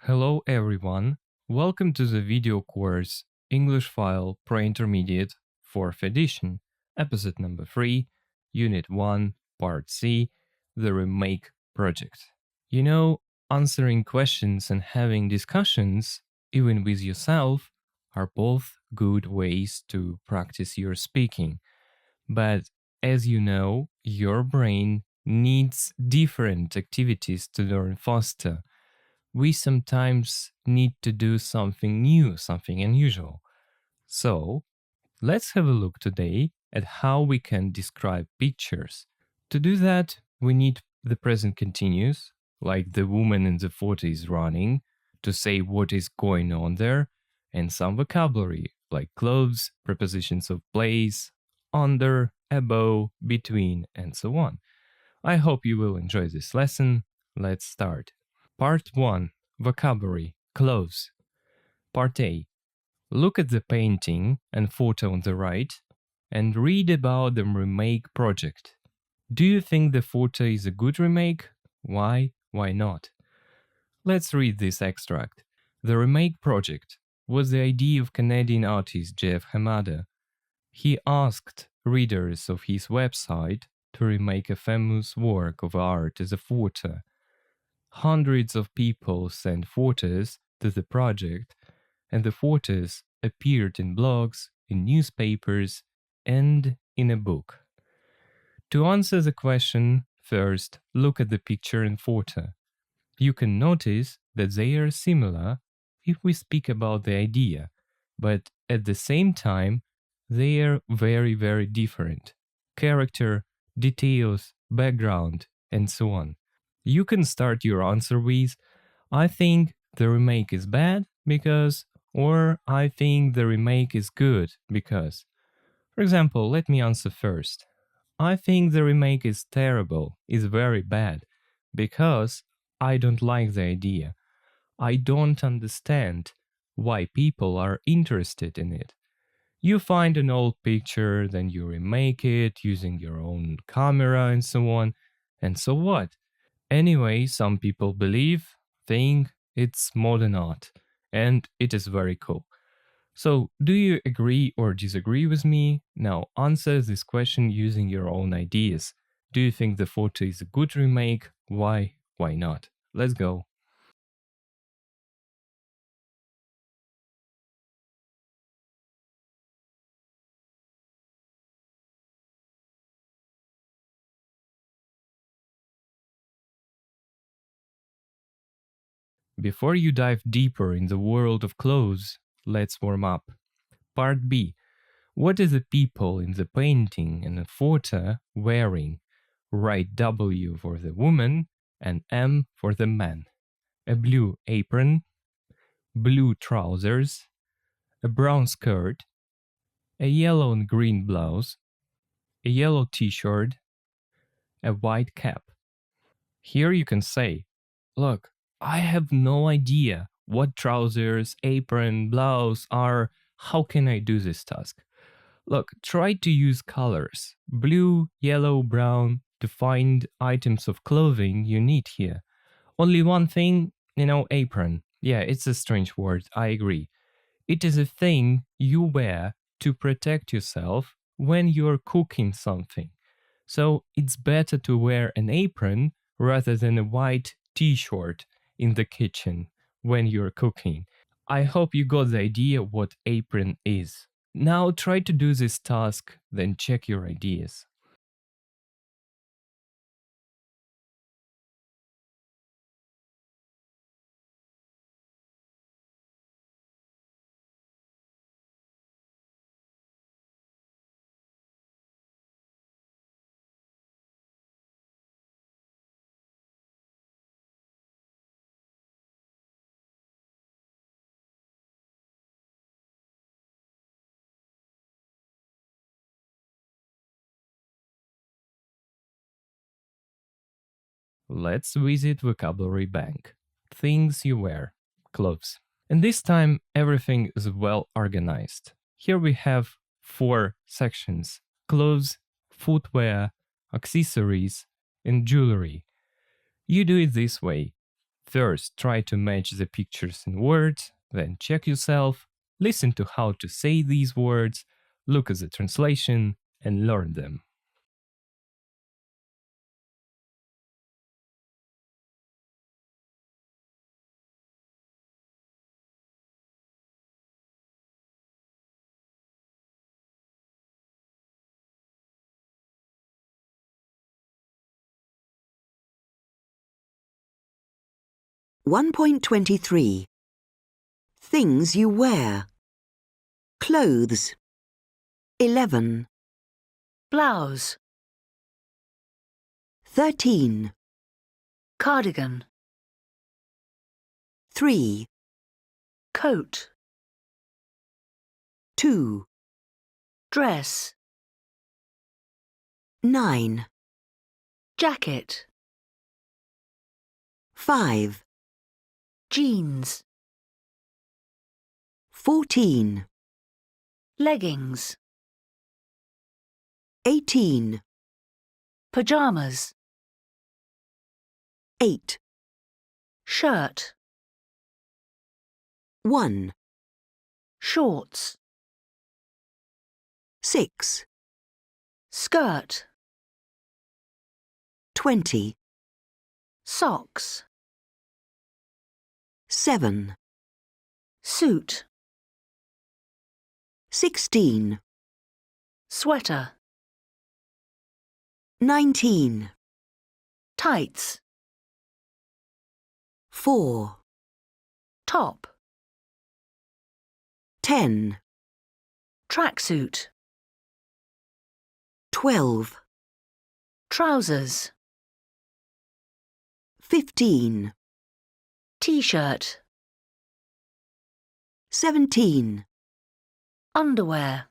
Hello everyone, welcome to the video course English File Pre-Intermediate 4th edition, episode number 3, Unit 1, Part C, the Remake Project. You know, answering questions and having discussions, even with yourself, are both good ways to practice your speaking. But as you know, your brain needs different activities to learn faster. We sometimes need to do something new, something unusual. So, let's have a look today at how we can describe pictures. To do that, we need the present continuous, like the woman in the photo is running, to say what is going on there, and some vocabulary, like clothes, prepositions of place, under, above, between, and so on. I hope you will enjoy this lesson. Let's start. Part 1. Vocabulary. Clothes. Part A. Look at the painting and photo on the right and read about the remake project. Do you think the photo is a good remake? Why? Why not? Let's read this extract. The remake project was the idea of Canadian artist Jeff Hamada. He asked readers of his website to remake a famous work of art as a photo. Hundreds of people sent photos to the project, and the photos appeared in blogs, in newspapers, and in a book. To answer the question, first look at the picture and photo. You can notice that they are similar if we speak about the idea, but at the same time, they are very, very different. Character, details, background, and so on. You can start your answer with, I think the remake is bad because, or I think the remake is good because. For example, let me answer first. I think the remake is terrible, is very bad, because I don't like the idea. I don't understand why people are interested in it. You find an old picture, then you remake it using your own camera and so on. And so what? Anyway, some people think it's modern art, and it is very cool. So, do you agree or disagree with me? Now, answer this question using your own ideas. Do you think the photo is a good remake? Why? Why not? Let's go. Before you dive deeper in the world of clothes, let's warm up. Part B. What are the people in the painting and the photo wearing? Write W for the woman and M for the man. A blue apron, blue trousers, a brown skirt, a yellow and green blouse, a yellow t-shirt, a white cap. Here you can say, look, I have no idea what trousers, apron, blouse are. How can I do this task? Look, try to use colors, blue, yellow, brown, to find items of clothing you need here. Only one thing, apron. Yeah, it's a strange word, I agree. It is a thing you wear to protect yourself when you're cooking something. So it's better to wear an apron rather than a white t-shirt in the kitchen when you're cooking. I hope you got the idea what apron is. Now try to do this task, then check your ideas. Let's visit vocabulary bank. Things you wear. Clothes. And this time everything is well organized. Here we have 4 sections: clothes, footwear, accessories, and jewellery. You do it this way. First, try to match the pictures and words, then check yourself, listen to how to say these words, look at the translation, and learn them. One 1.23. Things you wear. Clothes. 11. Blouse, 13. cardigan, 3. coat, 2. dress, 9. jacket, 5. jeans, 14. leggings, 18. pajamas, 8. shirt, 1. shorts, 6. skirt, 20. socks, 7. suit, 16. sweater, 19. tights, 4. top, 10. tracksuit, 12. trousers, 15. t-shirt, 17. underwear.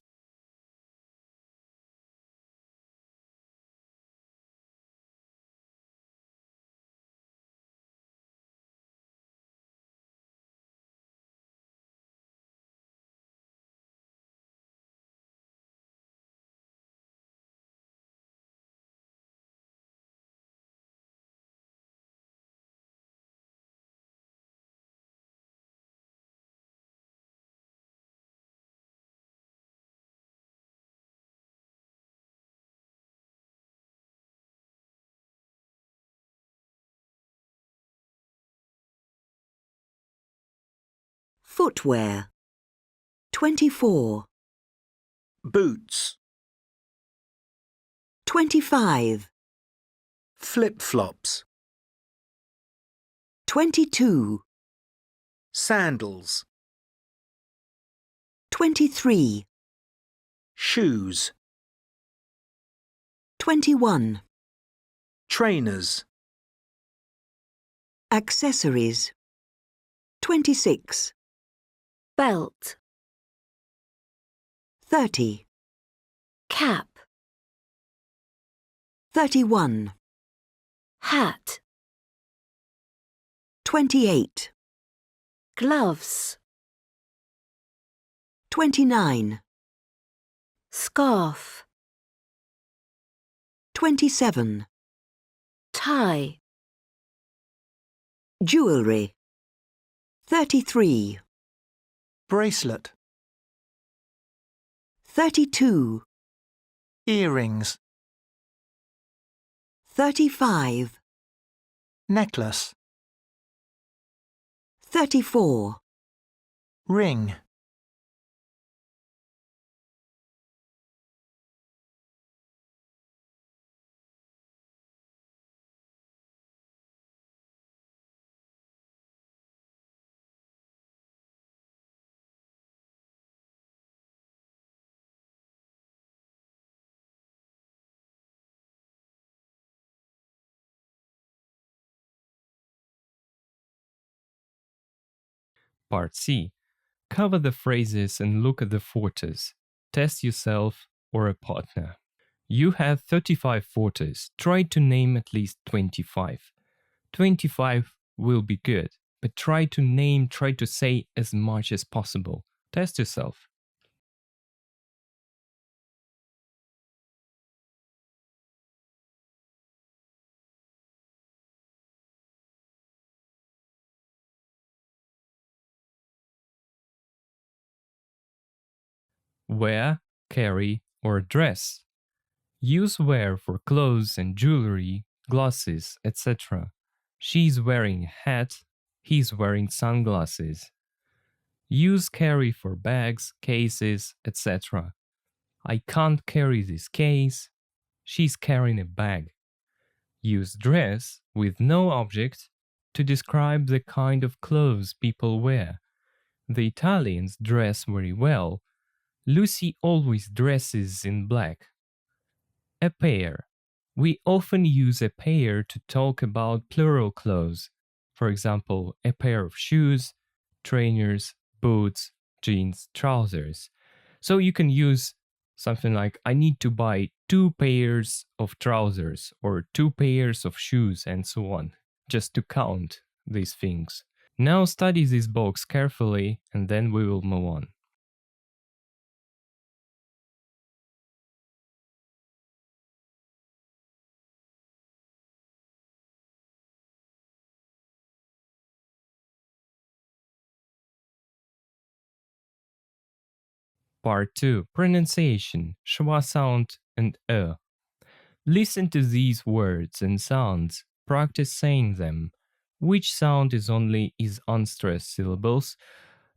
Footwear. 24. Boots, 25. flip-flops, 22. sandals, 23. shoes, 21. trainers, Accessories. 26. Belt, 30. cap, 31. hat, 28. gloves, 29. scarf, 27. tie, Jewellery. 33. bracelet, 32. earrings, 35. necklace, 34. ring. Part C. Cover the phrases and look at the photos. Test yourself or a partner. You have 35 photos. Try to name at least 25. 25 will be good, but try to say as much as possible. Test yourself. wear, carry, or dress. Use wear for clothes and jewellery, glasses, etc. She's wearing a hat, he's wearing sunglasses. Use carry for bags, cases, etc. I can't carry this case, she's carrying a bag. Use dress with no object to describe the kind of clothes people wear. The Italians dress very well. Lucy always dresses in black. A pair. We often use a pair to talk about plural clothes. For example, a pair of shoes, trainers, boots, jeans, trousers. So you can use something like, I need to buy 2 pairs of trousers or 2 pairs of shoes and so on, just to count these things. Now study this box carefully and then we will move on. Part 2. Pronunciation, schwa sound and e. Listen to these words and sounds. Practice saying them. Which sound is unstressed syllables?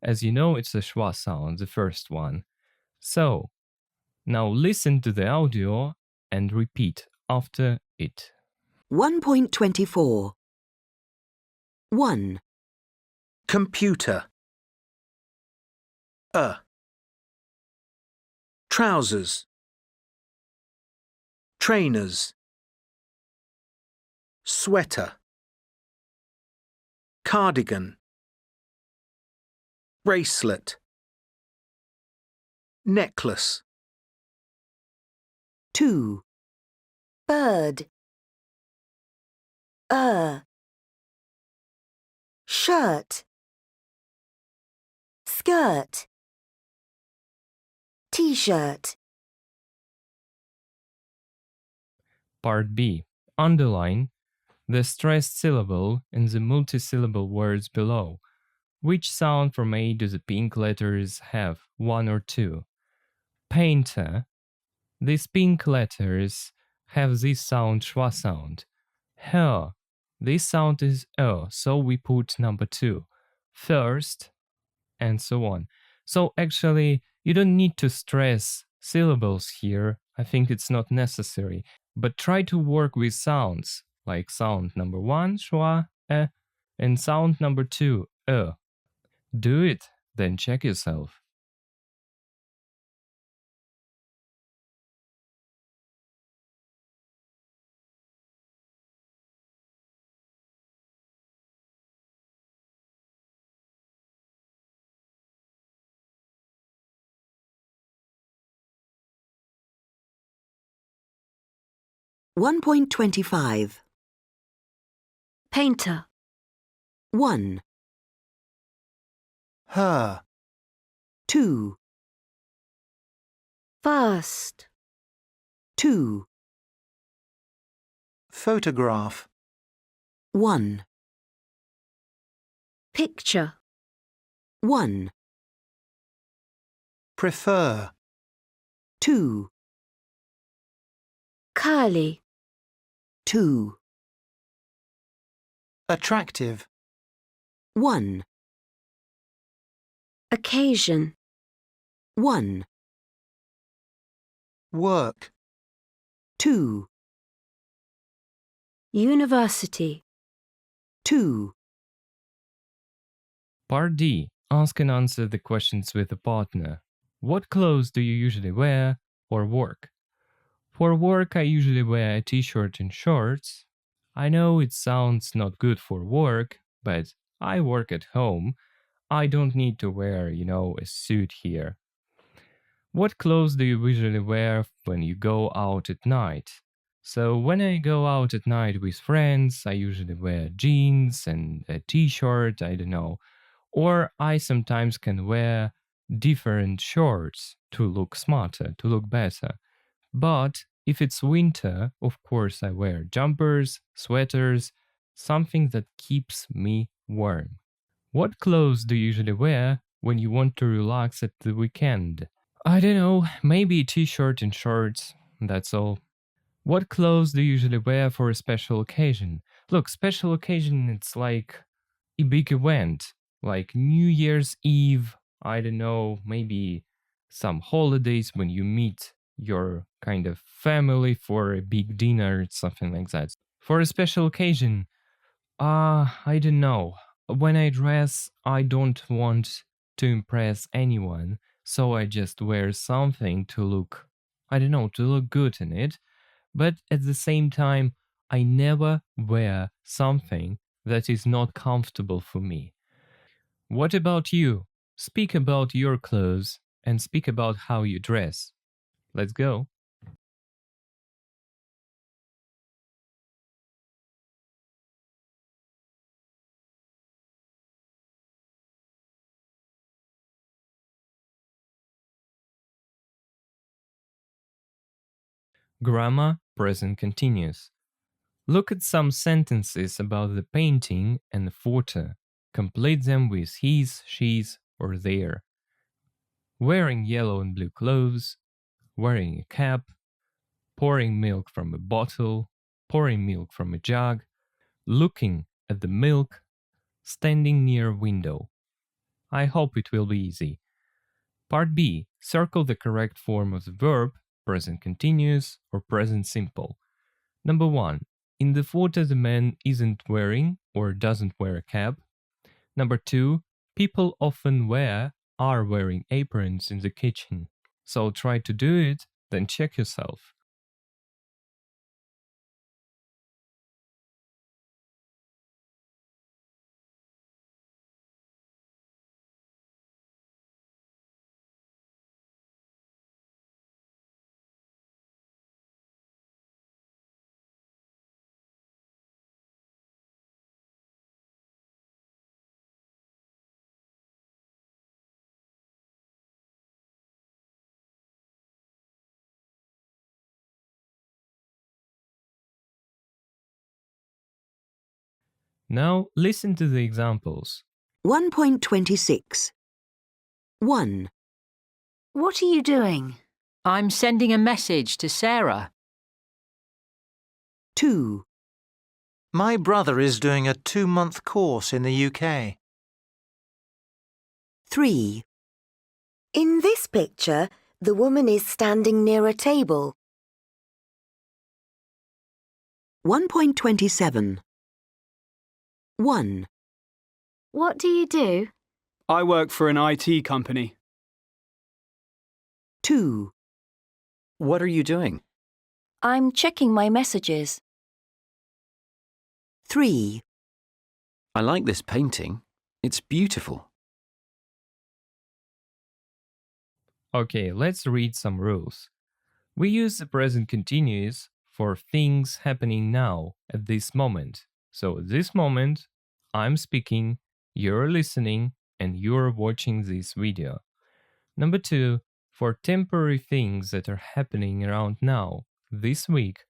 As you know, it's the schwa sound, the first one. So, now listen to the audio and repeat after it. 1.24. 1, Computer. Trousers. Trainers. Sweater. Cardigan. Bracelet. Necklace. 2, bird, shirt, skirt, t-shirt. Part B. Underline the stressed syllable in the multisyllable words below. Which sound from A do the pink letters have, 1 or 2? Painter. These pink letters have this sound, schwa sound. Hair. This sound is so we put number 2. First, and so on. So actually, you don't need to stress syllables here. I think it's not necessary. But try to work with sounds, like sound number 1, schwa, and sound number 2, Do it, then check yourself. One 1.25. Painter, 1, Her. 2, fast, 2, Photograph. 1, picture, 1, Prefer. 2, curly, 2, Attractive. 1, occasion, 1, Work. 2, university. 2, Part D. Ask and answer the questions with a partner. What clothes do you usually wear for work? For work, I usually wear a t-shirt and shorts. I know it sounds not good for work, but I work at home. I don't need to wear, a suit here. What clothes do you usually wear when you go out at night? So when I go out at night with friends, I usually wear jeans and a t-shirt, I don't know. Or I sometimes can wear different shorts to look smarter, to look better. But if it's winter, of course I wear jumpers, sweaters, something that keeps me warm. What clothes do you usually wear when you want to relax at the weekend? I don't know, maybe a t-shirt and shorts, that's all. What clothes do you usually wear for a special occasion? Look, special occasion, it's like a big event, like New Year's Eve, I don't know, maybe some holidays when you meet your kind of family for a big dinner, something like that. For a special occasion, I don't know. When I dress, I don't want to impress anyone, so I just wear something to look, I don't know, to look good in it. But at the same time, I never wear something that is not comfortable for me. What about you? Speak about your clothes and speak about how you dress. Let's go. Grammar, present continuous. Look at some sentences about the painting and the photo. Complete them with his, she's, or their. Wearing yellow and blue clothes, wearing a cap, pouring milk from a bottle, pouring milk from a jug, looking at the milk, standing near a window. I hope it will be easy. Part B. Circle the correct form of the verb, present continuous or present simple. Number 1. In the photo, the man isn't wearing or doesn't wear a cap. Number 2. People often are wearing aprons in the kitchen. So try to do it, then check yourself. Now listen to the examples. 1.26. 1, What are you doing? I'm sending a message to Sarah. 2, My brother is doing a 2-month course in the UK. 3, In this picture, the woman is standing near a table. 1.27. 1, What do you do? I work for an IT company. 2, What are you doing? I'm checking my messages. 3, I like this painting. It's beautiful. Okay, let's read some rules. We use the present continuous for things happening now at this moment. So at this moment, I'm speaking, you're listening, and you're watching this video. Number 2, for temporary things that are happening around now, this week,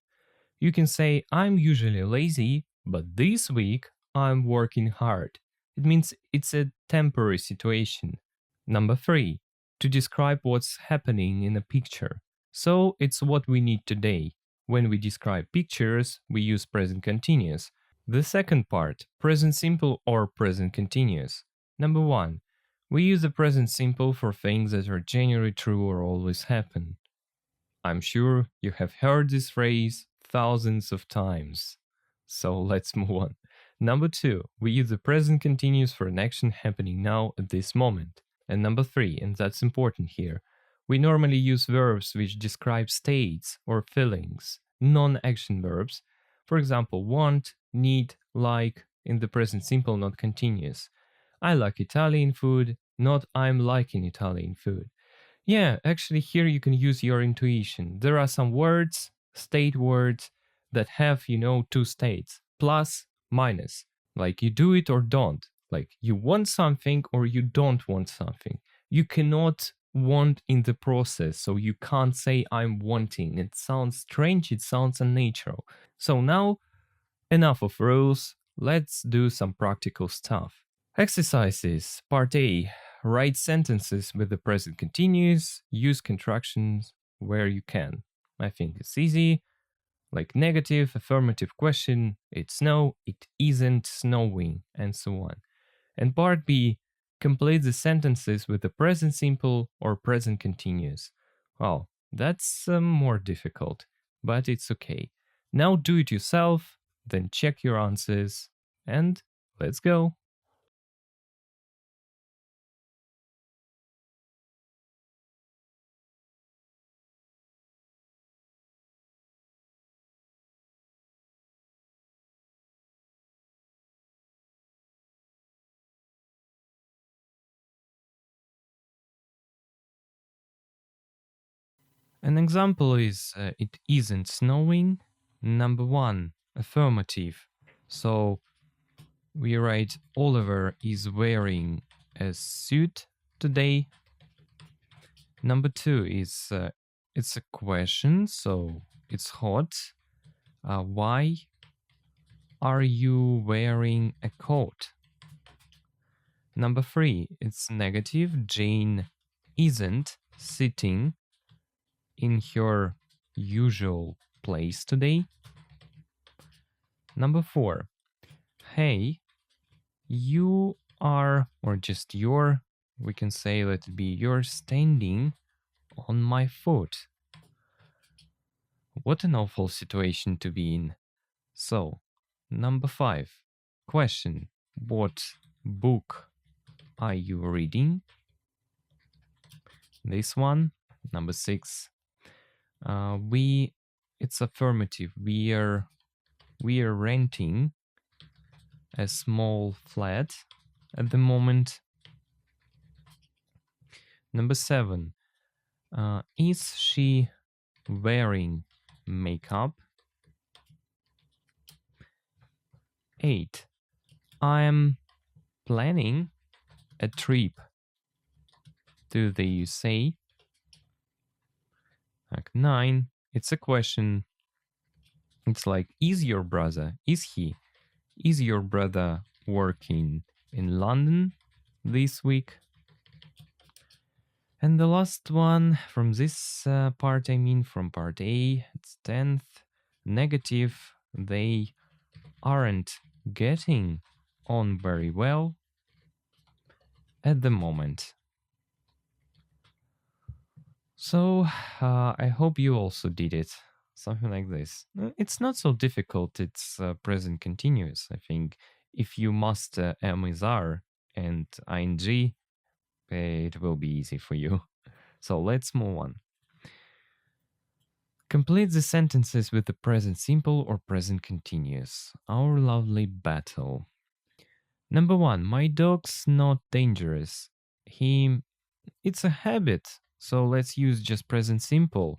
you can say, I'm usually lazy, but this week I'm working hard. It means it's a temporary situation. Number 3, to describe what's happening in a picture. So it's what we need today. When we describe pictures, we use present continuous. The second part, present simple or present continuous. Number 1, we use the present simple for things that are generally true or always happen. I'm sure you have heard this phrase thousands of times. So let's move on. Number 2, we use the present continuous for an action happening now at this moment. And number 3, and that's important here, we normally use verbs which describe states or feelings, non-action verbs. For example, want, need, like, in the present simple, not continuous. I like Italian food, not I'm liking Italian food. Yeah, actually here you can use your intuition. There are some words, state words, that have, two states, plus, minus. Like you do it or don't. Like you want something or you don't want something. You cannot want in the process, so you can't say I'm wanting. It sounds strange, it sounds unnatural. So now, enough of rules, let's do some practical stuff. Exercises. Part A. Write sentences with the present continuous. Use contractions where you can. I think it's easy. Like negative, affirmative question, it snow, it isn't snowing, and so on. And part B, complete the sentences with the present simple or present continuous. Well, that's more difficult, but it's okay. Now do it yourself, then check your answers, and let's go. An example is it isn't snowing. Number 1, affirmative. So we write Oliver is wearing a suit today. Number 2 is it's a question, so it's hot. Why are you wearing a coat? Number 3, it's negative. Jane isn't sitting in her usual place today. Number 4, hey, you are, or just you're, we can say let it be you're standing on my foot. What an awful situation to be in. So, number 5, question, what book are you reading? This one. Number 6, it's affirmative. We are renting a small flat at the moment. Number 7, is she wearing makeup? 8, I am planning a trip to the USA. Like 9, it's a question. It's like, is your brother working in London this week? And the last one from this part, from part A, it's 10th, negative, they aren't getting on very well at the moment. So I hope you also did it. Something like this. It's not so difficult. It's present continuous. I think if you master am is are and ing, it will be easy for you. So let's move on. Complete the sentences with the present simple or present continuous. Our lovely battle. Number 1, my dog's not dangerous. It's a habit. So let's use just present simple.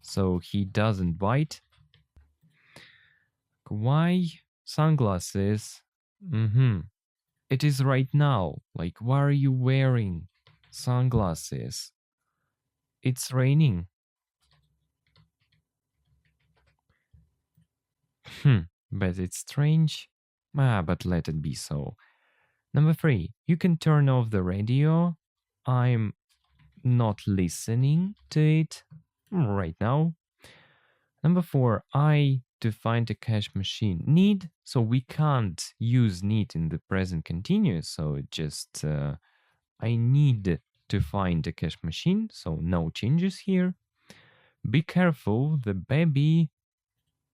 So he doesn't bite. Why sunglasses? It is right now. Like, why are you wearing sunglasses? It's raining. But it's strange. But let it be so. Number 3, you can turn off the radio. I'm not listening to it right now. Number 4, to find a cash machine. Need, so we can't use need in the present continuous. So it just, I need to find a cash machine. So no changes here. Be careful, the baby,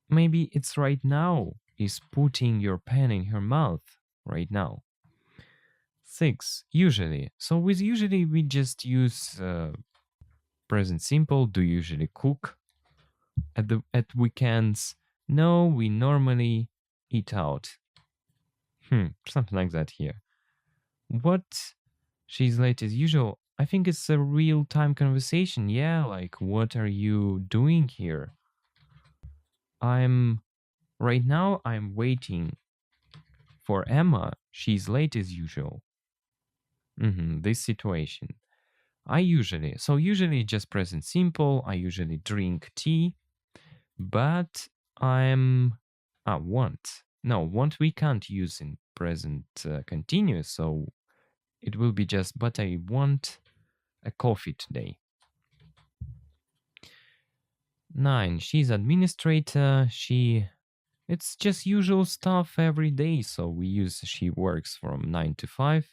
maybe it's right now, is putting your pen in her mouth right now. 6, usually. So with usually we just use present simple. Do you usually cook at weekends? No, we normally eat out. Something like that here. What? She's late as usual. I think it's a real-time conversation. Yeah, like, what are you doing here? Right now I'm waiting for Emma. She's late as usual. This situation. Usually just present simple. I usually drink tea, but want we can't use in present continuous, so It will be just, but I want a coffee today. 9. She's administrator. It's just usual stuff every day, so we use she works from 9 to 5.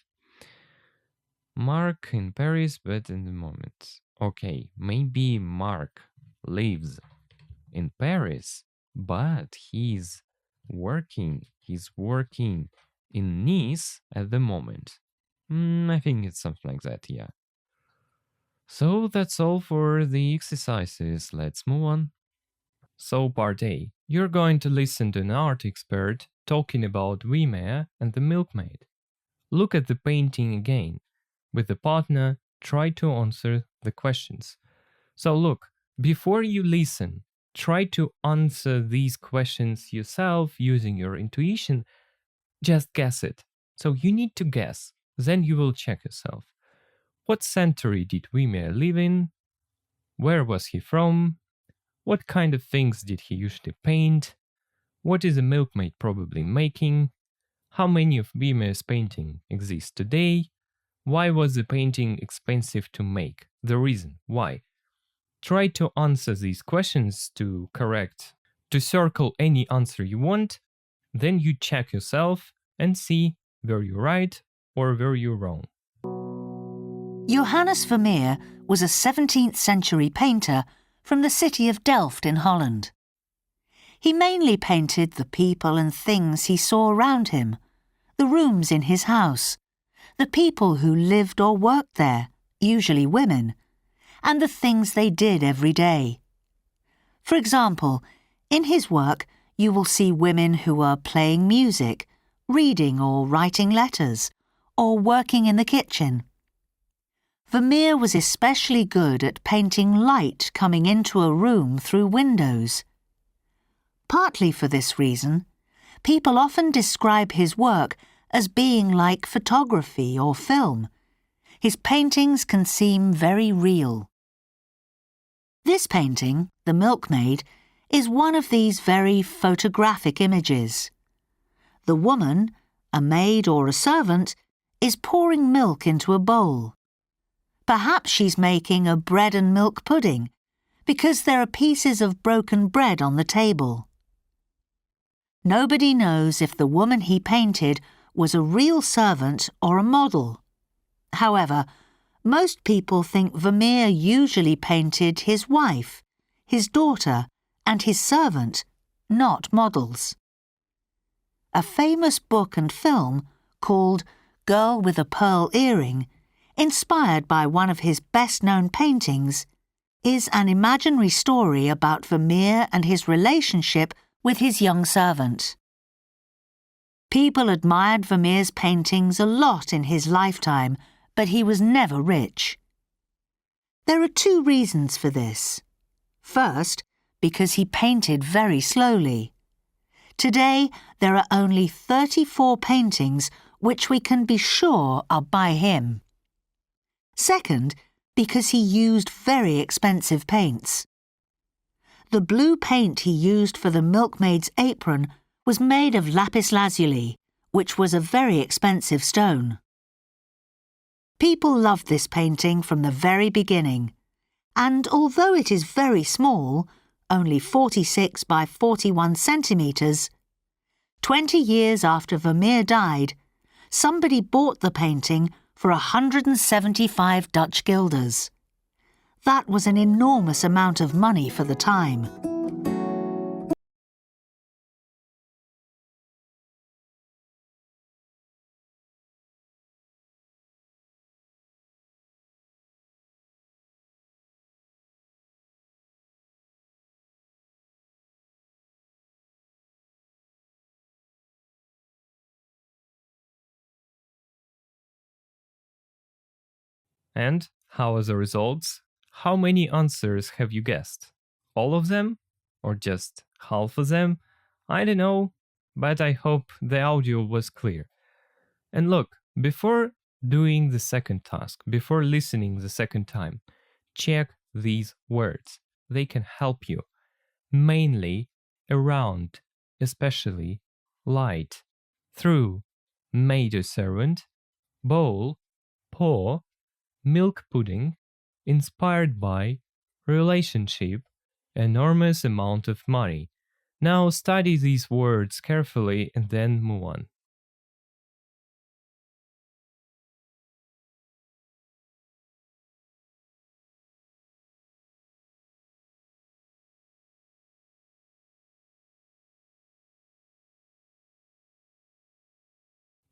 Mark in Paris, but in the moment. Okay, maybe Mark lives in Paris, but he's working in Nice at the moment. I think it's something like that, yeah. So that's all for the exercises. Let's move on. So part A. You're going to listen to an art expert talking about Vermeer and the milkmaid. Look at the painting again. With the partner, try to answer the questions. So look, before you listen, try to answer these questions yourself using your intuition. Just guess it. So you need to guess. Then you will check yourself. What century did Vermeer live in? Where was he from? What kind of things did he usually paint? What is a milkmaid probably making? How many of Vermeer's paintings exist today? Why was the painting expensive to make? The reason why. Try to answer these questions to circle any answer you want. Then you check yourself and see were you right or were you wrong. Johannes Vermeer was a 17th century painter from the city of Delft in Holland. He mainly painted the people and things he saw around him, the rooms in his house, the people who lived or worked there, usually women, and the things they did every day. For example, in his work you will see women who are playing music, reading or writing letters, or working in the kitchen. Vermeer was especially good at painting light coming into a room through windows. Partly for this reason, people often describe his work as being like photography or film. His paintings can seem very real. This painting, The Milkmaid, is one of these very photographic images. The woman, a maid or a servant, is pouring milk into a bowl. Perhaps she's making a bread and milk pudding, because there are pieces of broken bread on the table. Nobody knows if the woman he painted was a real servant or a model. However, most people think Vermeer usually painted his wife, his daughter, and his servant, not models. A famous book and film called Girl with a Pearl Earring, inspired by one of his best-known paintings, is an imaginary story about Vermeer and his relationship with his young servant. People admired Vermeer's paintings a lot in his lifetime, but he was never rich. There are two reasons for this. First, because he painted very slowly. Today, there are only 34 paintings which we can be sure are by him. Second, because he used very expensive paints. The blue paint he used for the milkmaid's apron was made of lapis lazuli, which was a very expensive stone. People loved this painting from the very beginning, and although it is very small, only 46 by 41 centimetres, 20 years after Vermeer died, somebody bought the painting for 175 Dutch guilders. That was an enormous amount of money for the time. And how are the results? How many answers have you guessed? All of them? Or just half of them? I don't know, but I hope the audio was clear. And look, before doing the second task, before listening the second time, check these words. They can help you. Mainly around, especially light, through, maid or servant, bowl, po, milk pudding, inspired by, relationship, enormous amount of money. Now study these words carefully and then move on.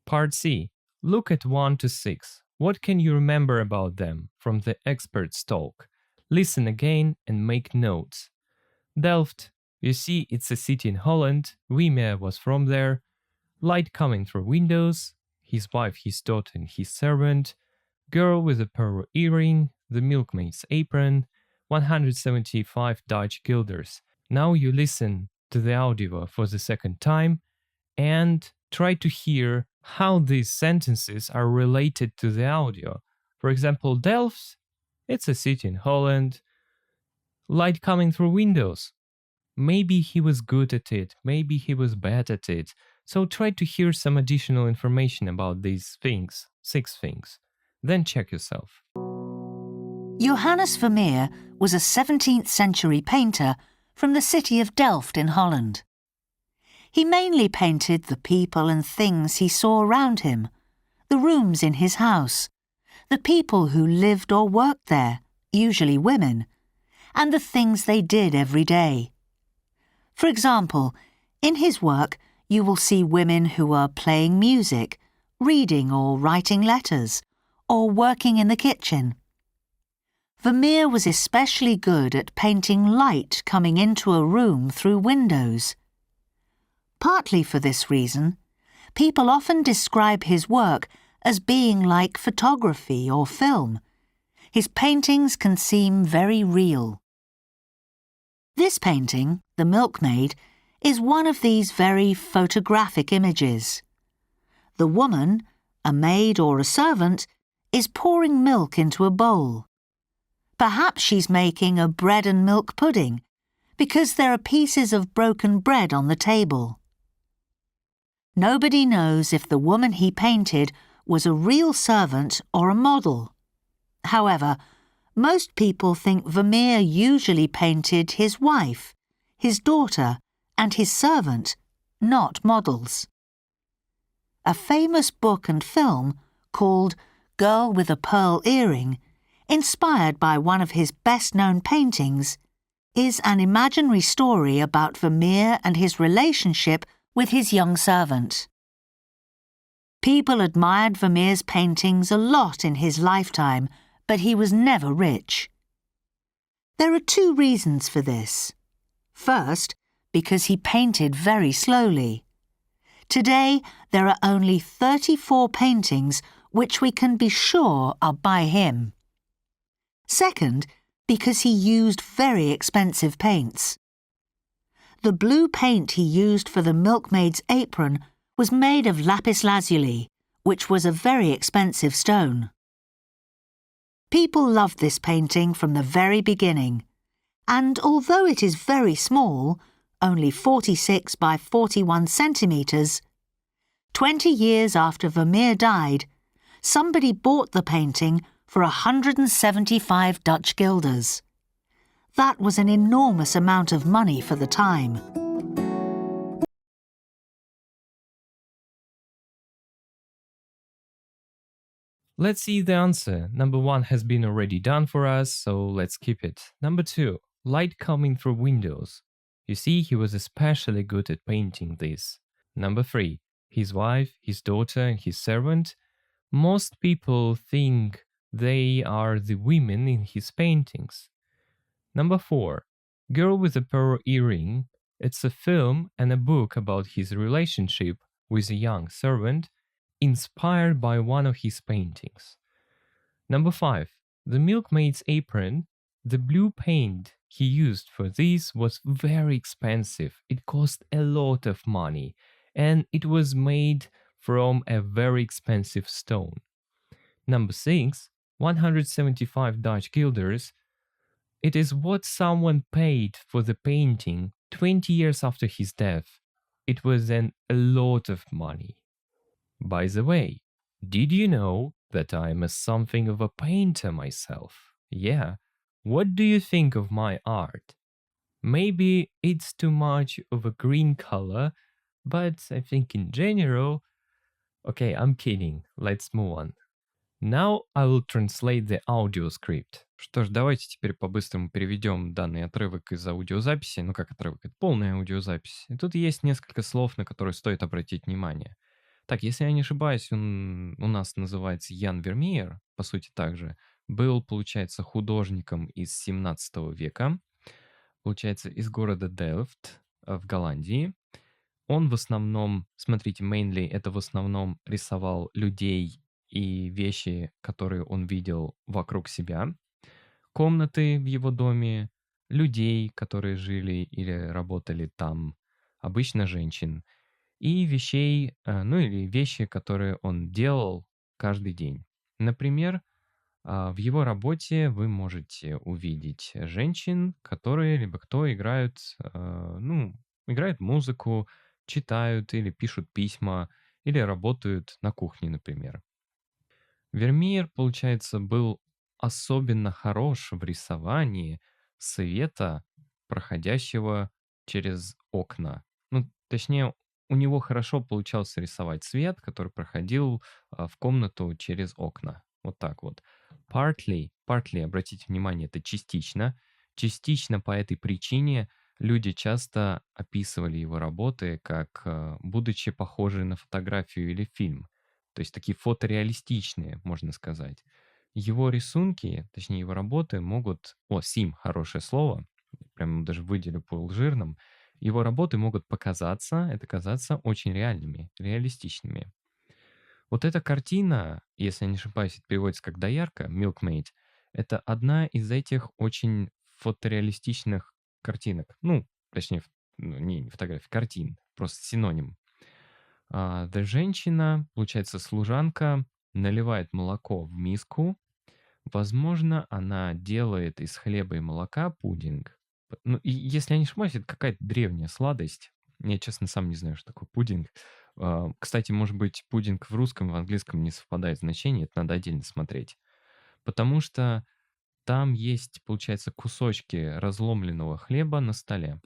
Part C. Look at 1 to 6. What can you remember about them from the expert's talk? Listen again and make notes. Delft. You see, it's a city in Holland. Vermeer was from there. Light coming through windows. His wife, his daughter, and his servant. Girl with a pearl earring. The milkmaid's apron. 175 Dutch guilders. Now you listen to the audio for the second time and try to hear how these sentences are related to the audio. For example, Delft, it's a city in Holland. Light coming through windows. Maybe he was good at it, maybe he was bad at it. So try to hear some additional information about these things, 6 things. Then check yourself. Johannes Vermeer was a 17th century painter from the city of Delft in Holland. He mainly painted the people and things he saw around him, the rooms in his house, the people who lived or worked there, usually women, and the things they did every day. For example, in his work you will see women who are playing music, reading or writing letters, or working in the kitchen. Vermeer was especially good at painting light coming into a room through windows. Partly for this reason, people often describe his work as being like photography or film. His paintings can seem very real. This painting, The Milkmaid, is one of these very photographic images. The woman, a maid or a servant, is pouring milk into a bowl. Perhaps she's making a bread and milk pudding, because there are pieces of broken bread on the table. Nobody knows if the woman he painted was a real servant or a model. However, most people think Vermeer usually painted his wife, his daughter, and his servant, not models. A famous book and film called Girl with a Pearl Earring, inspired by one of his best-known paintings, is an imaginary story about Vermeer and his relationship with his young servant. People admired Vermeer's paintings a lot in his lifetime, but he was never rich. There are 2 reasons for this. First, because he painted very slowly. Today, there are only 34 paintings which we can be sure are by him. Second, because he used very expensive paints. The blue paint he used for the milkmaid's apron was made of lapis lazuli, which was a very expensive stone. People loved this painting from the very beginning, and although it is very small, only 46 by 41 centimetres, 20 years after Vermeer died, somebody bought the painting for 175 Dutch guilders. That was an enormous amount of money for the time. Let's see the answer. Number 1 has been already done for us, so let's keep it. Number 2, light coming through windows. You see, he was especially good at painting this. Number 3, his wife, his daughter, and his servant. Most people think they are the women in his paintings. Number 4, Girl with a Pearl Earring. It's a film and a book about his relationship with a young servant, inspired by one of his paintings. Number 5, The Milkmaid's Apron. The blue paint he used for this was very expensive. It cost a lot of money, and it was made from a very expensive stone. Number 6, 175 Dutch guilders. It is what someone paid for the painting 20 years after his death. It was a lot of money. By the way, did you know that I'm something of a painter myself. Yeah. What do you think of my art? Maybe it's too much of a green color, but I think in general... Okay, I'm kidding. Let's move on. Now I will translate the audio script. Что ж, давайте теперь по-быстрому переведем данный отрывок из аудиозаписи. Ну как отрывок? Это полная аудиозапись. И тут есть несколько слов, на которые стоит обратить внимание. Так, если я не ошибаюсь, он у нас называется Ян Вермеер, по сути также. Был, получается, художником из 17 века. Получается, из города Делфт в Голландии. Он в основном, смотрите, mainly это в основном рисовал людей и вещи, которые он видел вокруг себя, комнаты в его доме, людей, которые жили или работали там, обычно женщин, и вещей, ну или вещи, которые он делал каждый день. Например, в его работе вы можете увидеть женщин, которые либо кто играют, ну, играют музыку, читают или пишут письма, или работают на кухне, например. Вермеер, получается, был особенно хорош в рисовании света, проходящего через окна. Ну, точнее, у него хорошо получался рисовать свет, который проходил в комнату через окна. Вот так вот. Partly, обратите внимание, это частично. Частично по этой причине люди часто описывали его работы как будучи похожи на фотографию или фильм. То есть такие фотореалистичные, можно сказать. Его рисунки, точнее его работы могут... Сим, хорошее слово, прям даже выделю полжирным. Его работы могут казаться очень реальными, реалистичными. Вот эта картина, если я не ошибаюсь, это переводится как «доярка», «Milkmaid», это одна из этих очень фотореалистичных картинок. Ну, точнее, не фотографий, картин, просто синоним. Женщина, получается, служанка, наливает молоко в миску. Возможно, она делает из хлеба и молока пудинг. Ну, и если я не ошибаюсь, это какая-то древняя сладость. Я, честно, сам не знаю, что такое пудинг. Кстати, может быть, пудинг в русском и в английском не совпадает значение, это надо отдельно смотреть. Потому что там есть, получается, кусочки разломленного хлеба на столе.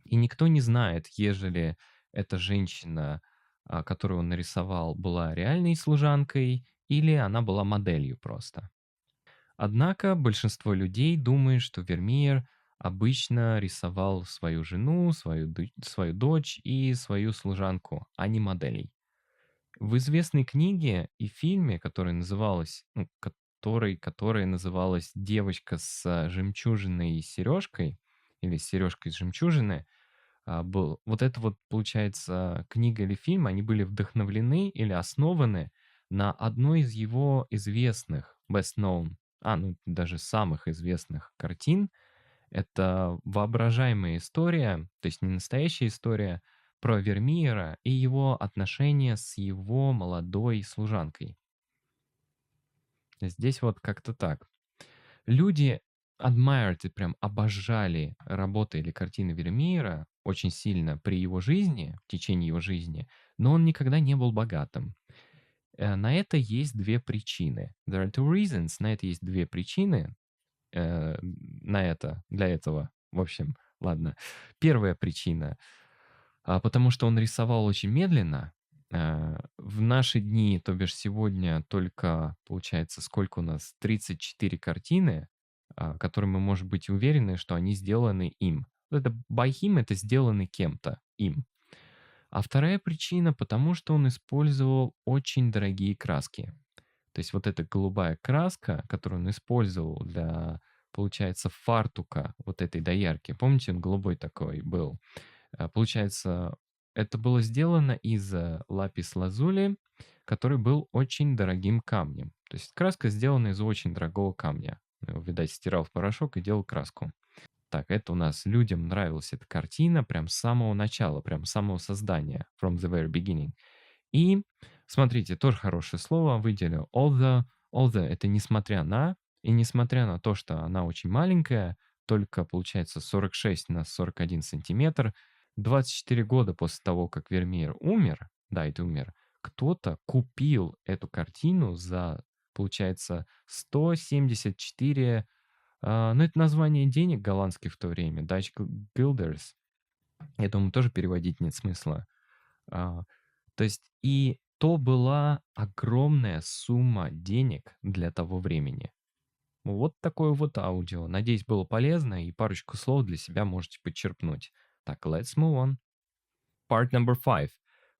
И никто не знает, ежели эта женщина, которую он нарисовал, была реальной служанкой или она была моделью просто. Однако большинство людей думает, что Вермеер обычно рисовал свою жену, свою дочь и свою служанку, а не моделей. В известной книге и фильме, которая называлась «Девочка с жемчужиной сережкой» или «С сережкой из жемчужины», был вот это вот, получается, книга или фильм, они были вдохновлены или основаны на одной из его известных, best known, даже самых известных картин. Это воображаемая история, то есть не настоящая история, про Вермеера и его отношения с его молодой служанкой. Здесь вот как-то так. Люди admired и прям обожали работы или картины Вермеера очень сильно при его жизни, в течение его жизни, но он никогда не был богатым. На это есть две причины. There are two reasons. На это есть две причины. Для этого. В общем, ладно. Первая причина. Потому что он рисовал очень медленно. В наши дни, то бишь сегодня, только, получается, сколько у нас? 34 картины, которые мы можем быть уверены, что они сделаны им. Это by him, это сделаны кем-то, им. А вторая причина, потому что он использовал очень дорогие краски. То есть вот эта голубая краска, которую он использовал для, получается, фартука вот этой доярки. Помните, он голубой такой был? Получается, это было сделано из лапис-лазули, который был очень дорогим камнем. То есть краска сделана из очень дорогого камня. Его, видать, стирал в порошок и делал краску. Так, это у нас людям нравилась эта картина прям с самого начала, прям с самого создания, from the very beginning. И, смотрите, тоже хорошее слово, выделю. Although это несмотря на, и несмотря на то, что она очень маленькая, только, получается, 46 на 41 сантиметр, 24 года после того, как Вермеер умер, кто-то купил эту картину за, получается, 174, ну это название денег голландских в то время, Dutch guilders. Я думаю, тоже переводить нет смысла. А, То есть и то была огромная сумма денег для того времени. Вот такое вот аудио. Надеюсь, было полезно и парочку слов для себя можете подчерпнуть. Так, let's move on. Part number 5.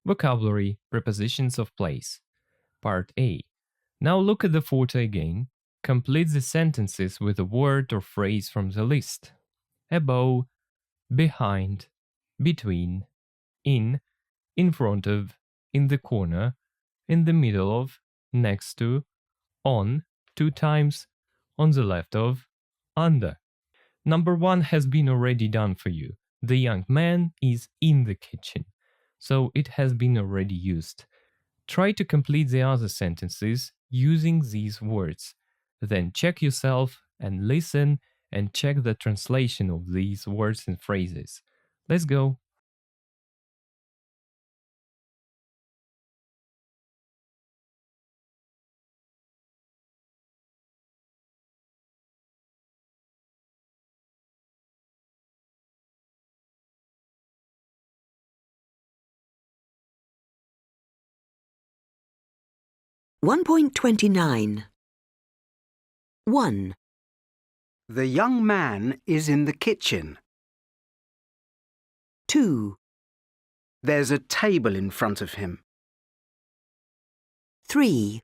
Vocabulary, prepositions of place. Part A. Now look at the photo again. Complete the sentences with a word or phrase from the list. Above, behind, between, in front of, in the corner, in the middle of, next to, on, 2 times, on the left of, under. Number 1 has been already done for you. The young man is in the kitchen. So it has been already used. Try to complete the other sentences using these words. Then check yourself and listen and check the translation of these words and phrases. Let's go. One 1.29. 1, The young man is in the kitchen. 2, There's a table in front of him. 3,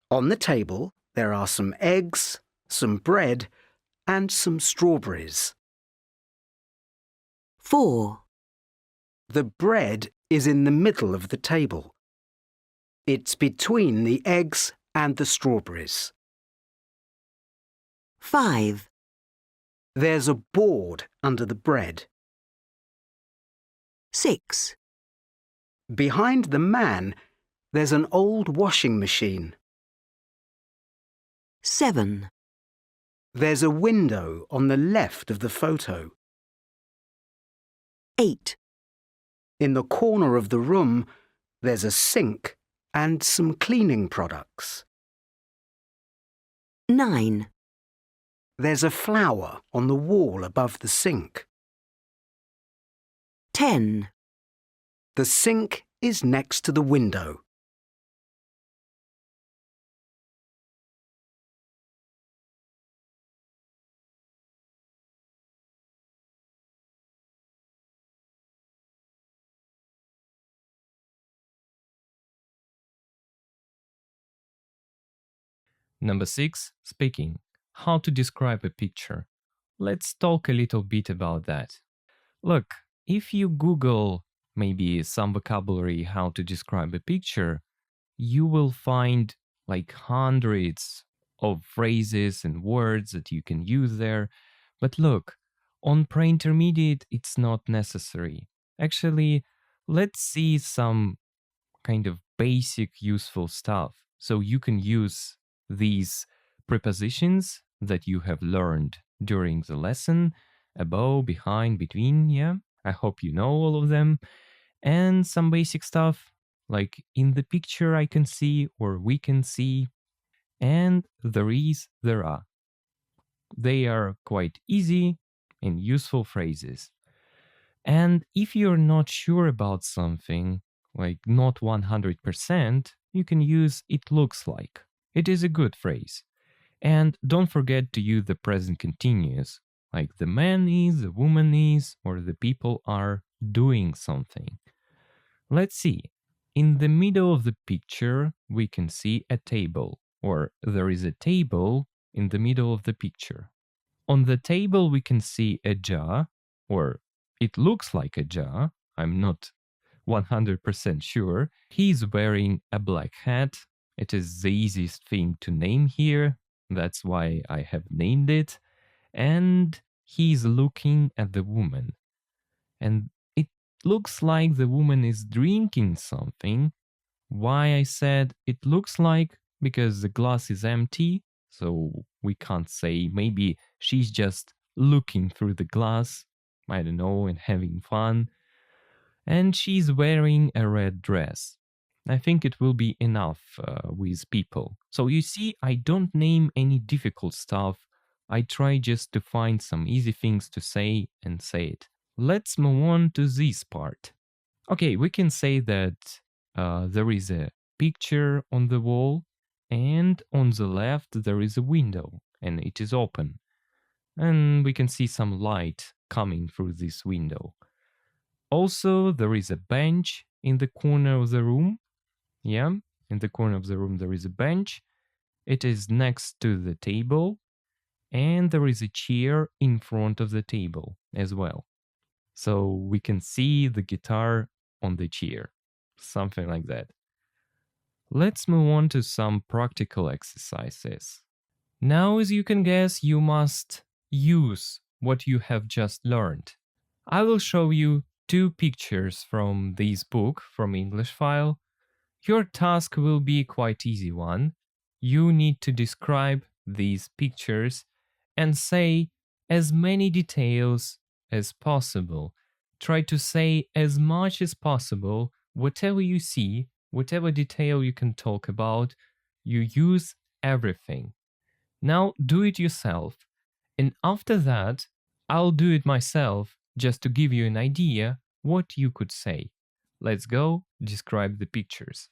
On the table, there are some eggs, some bread, and some strawberries. 4, The bread is in the middle of the table. It's between the eggs and the strawberries. 5, There's a board under the bread. 6, Behind the man, there's an old washing machine. 7, There's a window on the left of the photo. 8, In the corner of the room, there's a sink and some cleaning products. 9, There's a flower on the wall above the sink. 10, The sink is next to the window. Number 6. Speaking. How to describe a picture. Let's talk a little bit about that. Look, if you Google maybe some vocabulary how to describe a picture, you will find like hundreds of phrases and words that you can use there. But look, on pre-intermediate, it's not necessary. Actually, let's see some kind of basic useful stuff. So you can use these prepositions that you have learned during the lesson, above, behind, between, yeah? I hope you know all of them. And some basic stuff like in the picture I can see or we can see, and there is, there are. They are quite easy and useful phrases. And if you're not sure about something, like not 100%, you can use it looks like. It is a good phrase. And don't forget to use the present continuous, like the man is, the woman is, or the people are doing something. Let's see. In the middle of the picture, we can see a table, or there is a table in the middle of the picture. On the table, we can see a jar, or it looks like a jar. I'm not 100% sure. He's wearing a black hat. It is the easiest thing to name here. That's why I have named it. And he's looking at the woman. And it looks like the woman is drinking something. Why I said it looks like? Because the glass is empty. So we can't say maybe she's just looking through the glass, I don't know, and having fun. And she's wearing a red dress. I think it will be enough with people. So you see, I don't name any difficult stuff. I try just to find some easy things to say and say it. Let's move on to this part. Okay, we can say that there is a picture on the wall, and on the left there is a window, and it is open. And we can see some light coming through this window. Also, there is a bench in the corner of the room. Yeah, in the corner of the room there is a bench. It is next to the table, and there is a chair in front of the table as well. So we can see the guitar on the chair, something like that. Let's move on to some practical exercises. Now, as you can guess, you must use what you have just learned. I will show you 2 pictures from this book, from English file. Your task will be quite easy one. You need to describe these pictures and say as many details as possible. Try to say as much as possible. Whatever you see, whatever detail you can talk about, you use everything. Now do it yourself. And after that, I'll do it myself just to give you an idea what you could say. Let's go describe the pictures.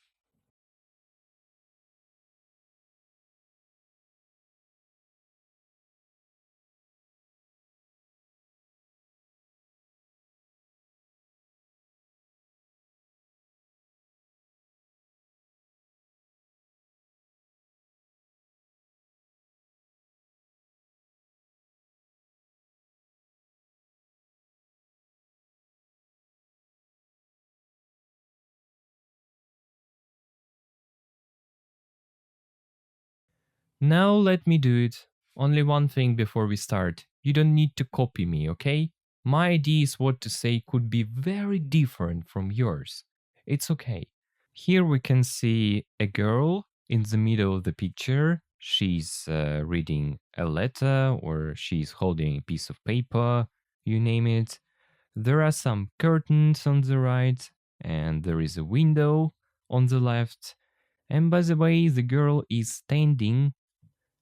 Now let me do it. Only one thing before we start. You don't need to copy me, okay? My ideas what to say could be very different from yours. It's okay. Here we can see a girl in the middle of the picture. She's reading a letter or she's holding a piece of paper, you name it. There are some curtains on the right and there is a window on the left. And by the way, the girl is standing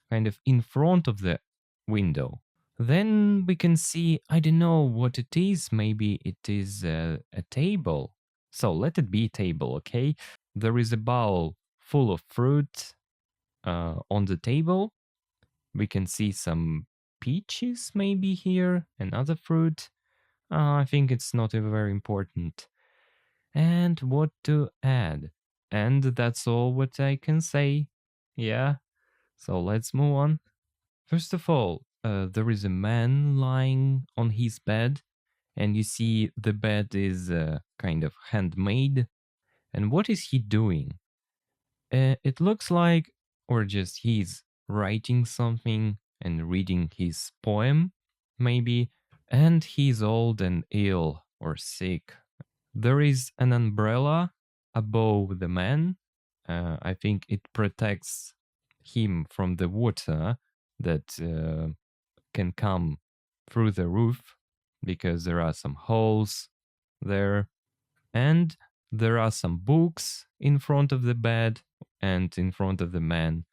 kind of in front of the window. Then we can see, I don't know what it is, maybe it is a table. So let it be a table, okay? There is a bowl full of fruit on the table. We can see some peaches maybe here, and other fruit. I think it's not very important. And what to add? And that's all what I can say. Yeah. So let's move on. First of all, there is a man lying on his bed, and you see the bed is kind of handmade. And what is he doing? It looks like, or just he's writing something and reading his poem, maybe, and he's old and ill or sick. There is an umbrella above the man. I think it protects him from the water that can come through the roof because there are some holes there. And there are some books in front of the bed and in front of the man.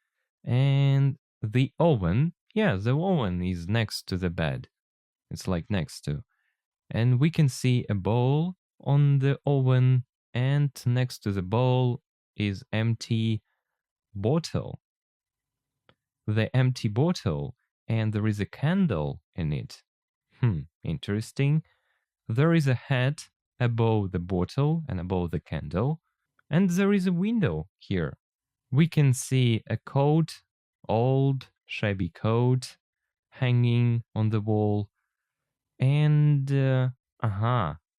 And the oven, yeah, the oven is next to the bed. It's like next to. And we can see a bowl on the oven, and next to the bowl is empty bottle. The empty bottle, and there is a candle in it. Interesting. There is a hat above the bottle and above the candle, and there is a window here. We can see a coat, old, shabby coat, hanging on the wall. And,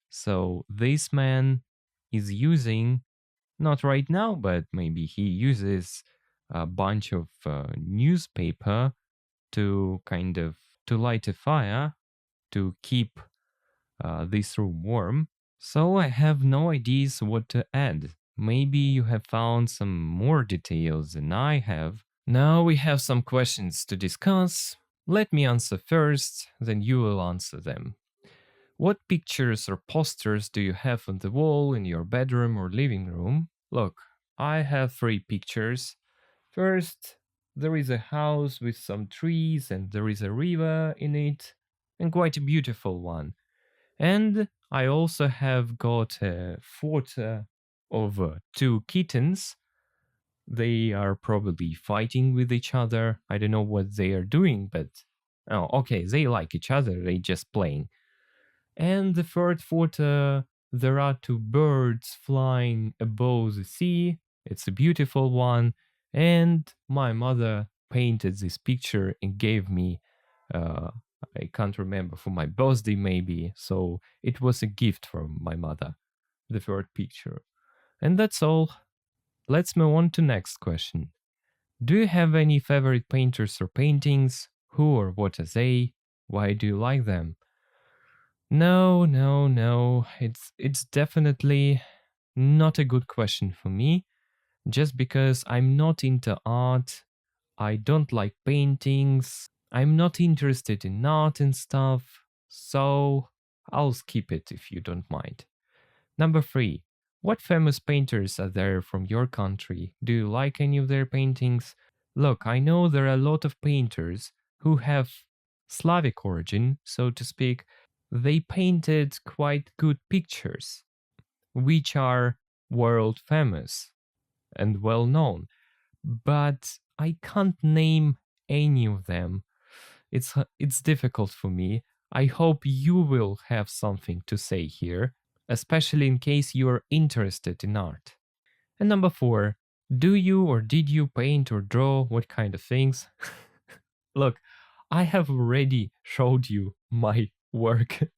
so this man is using, not right now, but maybe he uses a bunch of newspaper to to light a fire to keep this room warm. So I have no ideas what to add. Maybe you have found some more details than I have. Now we have some questions to discuss. Let me answer first, then you will answer them. What pictures or posters do you have on the wall in your bedroom or living room? Look, I have 3 pictures. First, there is a house with some trees and there is a river in it, and quite a beautiful one. And I also have got a photo of 2 kittens. They are probably fighting with each other. I don't know what they are doing, but oh, okay, they like each other. They just playing. And the third photo, there are 2 birds flying above the sea. It's a beautiful one. And my mother painted this picture and gave me, uh, I can't remember, for my birthday maybe. So it was a gift from my mother, the third picture. And that's all. Let's move on to next question. Do you have any favorite painters or paintings? Who or what are they? Why do you like them? No. It's definitely not a good question for me. Just because I'm not into art, I don't like paintings, I'm not interested in art and stuff, so I'll skip it if you don't mind. Number 3. What famous painters are there from your country? Do you like any of their paintings? Look, I know there are a lot of painters who have Slavic origin, so to speak. They painted quite good pictures, which are world famous and well known, but I can't name any of them. It's difficult for me. I hope you will have something to say here, especially in case you are interested in art. And number 4, do you or did you paint or draw? What kind of things? Look, I have already showed you my work.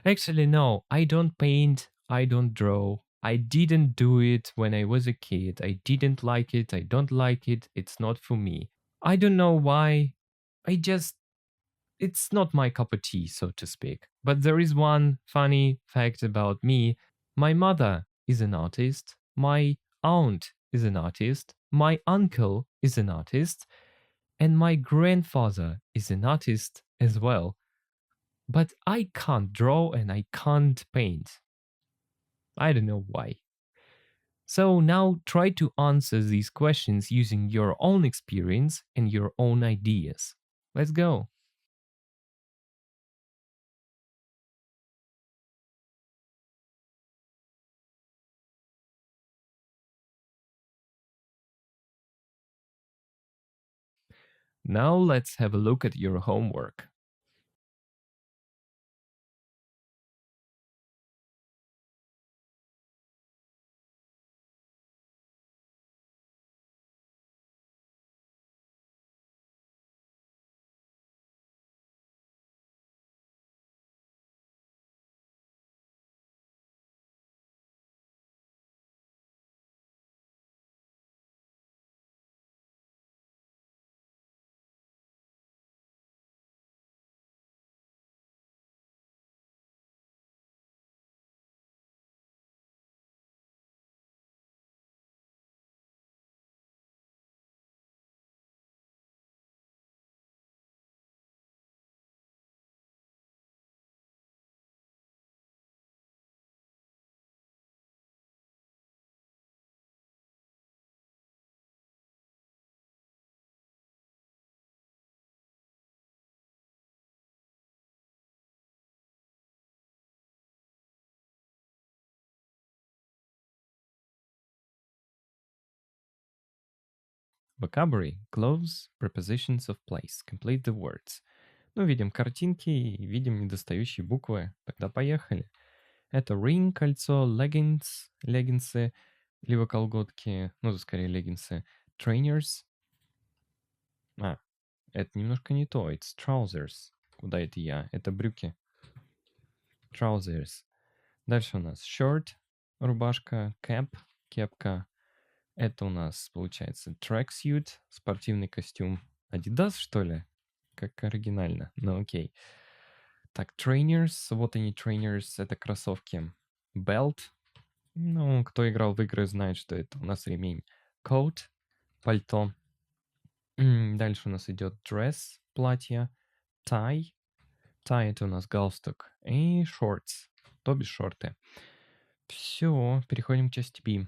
Actually, no, I don't paint, I don't draw. I didn't do it when I was a kid. I didn't like it, I don't like it, it's not for me. I don't know why. It's not my cup of tea, so to speak. But there is one funny fact about me. My mother is an artist, my aunt is an artist, my uncle is an artist, and my grandfather is an artist as well. But I can't draw and I can't paint. I don't know why. So now try to answer these questions using your own experience and your own ideas. Let's go. Now let's have a look at your homework. Vocabulary, clothes, prepositions of place. Complete the words. Ну, видим картинки и видим недостающие буквы. Тогда поехали. Это ring, кольцо, leggings, леггинсы, либо колготки, ну, скорее леггинсы, trainers. Это немножко не то. It's trousers. Куда это я? Это брюки. Trousers. Дальше у нас shirt, рубашка, cap, кепка. Это у нас, получается, tracksuit, спортивный костюм. Adidas, что ли? Как оригинально. Ну, окей. Так, trainers. Вот они, trainers. Это кроссовки. Belt. Ну, кто играл в игры, знает, что это у нас ремень. Coat. Пальто. Дальше у нас идет dress. Платье. Tie. Tie — это у нас галстук. И shorts. То бишь шорты. Все, переходим к части B.